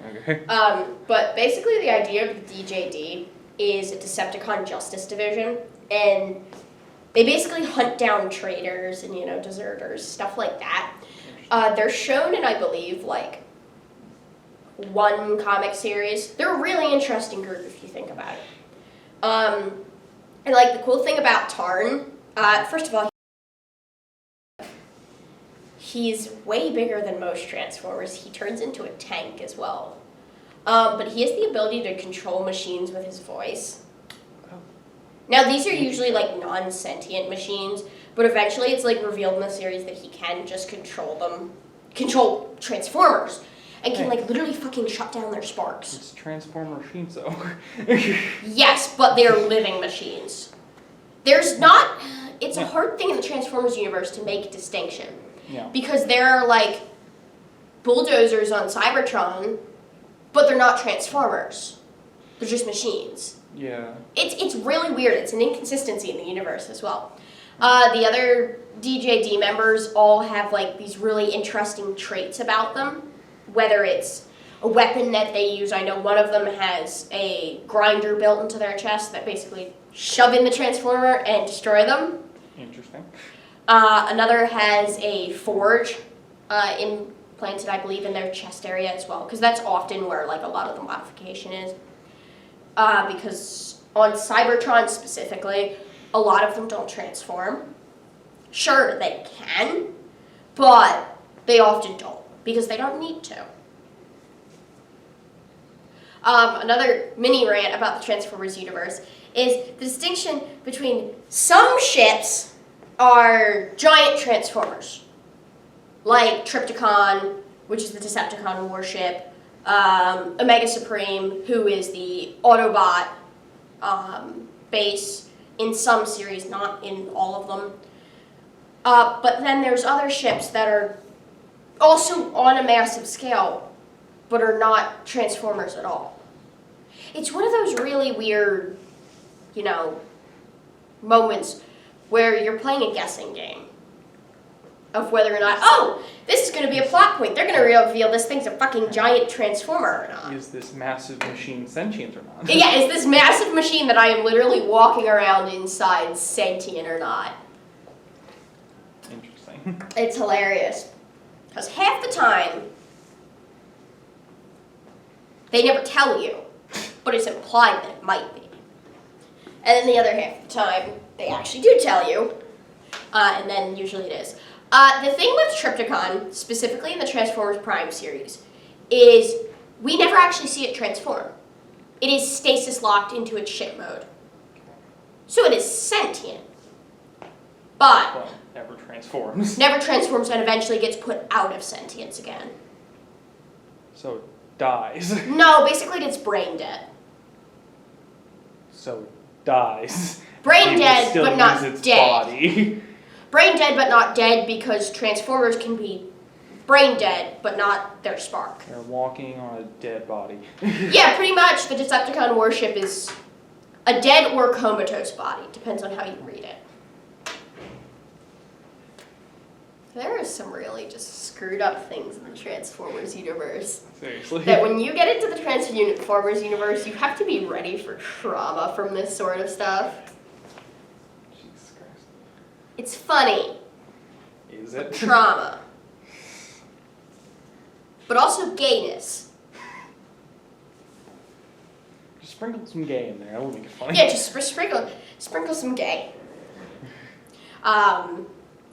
Okay. But basically the idea of the DJD is a Decepticon Justice Division, and they basically hunt down traitors and, deserters, stuff like that. They're shown in, I believe, like, one comic series. They're a really interesting group if you think about it. And, like, the cool thing about Tarn, first of all, he's way bigger than most Transformers. He turns into a tank as well. But he has the ability to control machines with his voice. Now, these are usually, like, non-sentient machines, but eventually it's, like, revealed in the series that he can just control Transformers, and can, like, literally fucking shut down their sparks. It's Transformer machines, though. Yes, but they're living machines. It's a hard thing in the Transformers universe to make distinction. Yeah. Because there are, like, bulldozers on Cybertron, but they're not Transformers. They're just machines. Yeah. It's really weird. It's an inconsistency in the universe as well. The other DJD members all have, like, these really interesting traits about them. Whether it's a weapon that they use. I know one of them has a grinder built into their chest that basically shove in the Transformer and destroy them. Interesting. Another has a forge implanted, I believe, in their chest area as well, because that's often where, like, a lot of the modification is. Because on Cybertron specifically, a lot of them don't transform. Sure, they can, but they often don't, because they don't need to. Another mini rant about the Transformers universe is the distinction between some ships are giant Transformers, like Trypticon, which is the Decepticon warship, Omega Supreme, who is the Autobot base in some series, not in all of them. But then there's other ships that are also on a massive scale, but are not Transformers at all. It's one of those really weird, moments where you're playing a guessing game of whether or not, this is going to be a plot point. They're going to reveal this thing's a fucking giant Transformer or not. Is this massive machine sentient or not? Yeah, is this massive machine that I am literally walking around inside sentient or not? Interesting. It's hilarious. Because half the time, they never tell you, but it's implied that it might be. And then the other half of the time, they actually do tell you, and then usually it is. The thing with Trypticon, specifically in the Transformers Prime series, is we never actually see it transform. It is stasis locked into its ship mode. So it is sentient, but Well, never transforms. Never transforms and eventually gets put out of sentience again. So it dies. No, basically it's brain dead. So it dies. Brain It dead, still but not use its dead. Body. Brain dead, but not dead, because Transformers can be brain dead, but not their spark. They're walking on a dead body. Yeah, pretty much. The Decepticon warship is a dead or comatose body. Depends on how you read it. There are some really just screwed up things in the Transformers universe. Seriously. That when you get into the Transformers universe, you have to be ready for trauma from this sort of stuff. Jesus Christ. It's funny. Is it? Trauma. But also gayness. Just sprinkle some gay in there. That'll make it funny. Yeah, just sprinkle some gay.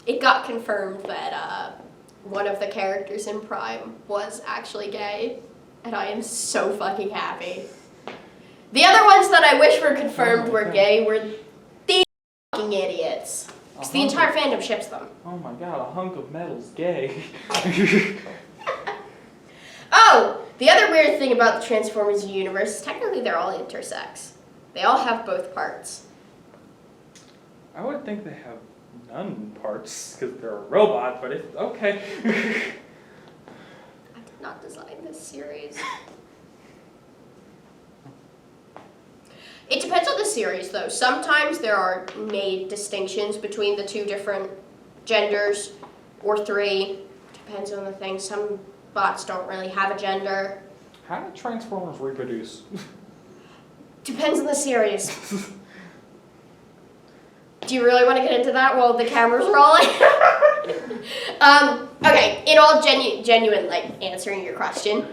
It got confirmed that one of the characters in Prime was actually gay, and I am so fucking happy. The other ones that I wish were confirmed were gay were these fucking idiots. Because the entire fandom ships them. Oh my god, a hunk of metal's gay. Oh, the other weird thing about the Transformers universe is technically they're all intersex. They all have both parts. I would think they have none parts, because they're a robot, but it's okay. I did not design this series. It depends on the series, though. Sometimes there are made distinctions between the two different genders, or three. Depends on the thing. Some bots don't really have a gender. How do Transformers reproduce? Depends on the series. Do you really want to get into that while the camera's rolling? Okay, in all genuine, like, answering your question,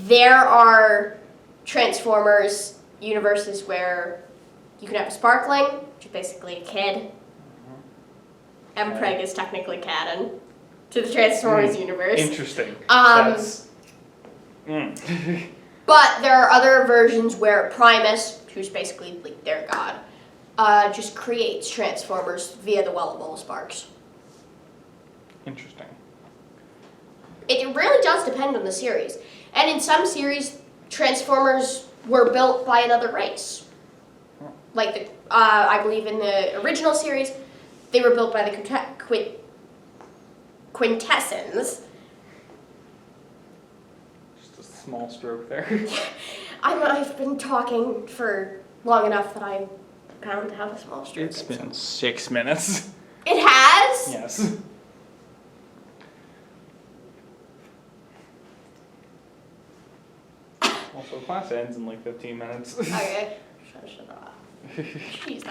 there are Transformers universes where you can have a Sparkling, which is basically a kid. Mpreg is technically canon to the Transformers universe. Interesting. But there are other versions where Primus, who's basically like their god, just creates Transformers via the well of all sparks. Interesting. It really does depend on the series. And in some series, Transformers were built by another race. Like, I believe in the original series, they were built by the Quintessons. Just a small stroke there. I've been talking for long enough that I'm bound to have a small stroke. It's been 6 minutes. It has? Yes. Also, class ends in like 15 minutes. Okay. Shut up. Jeez,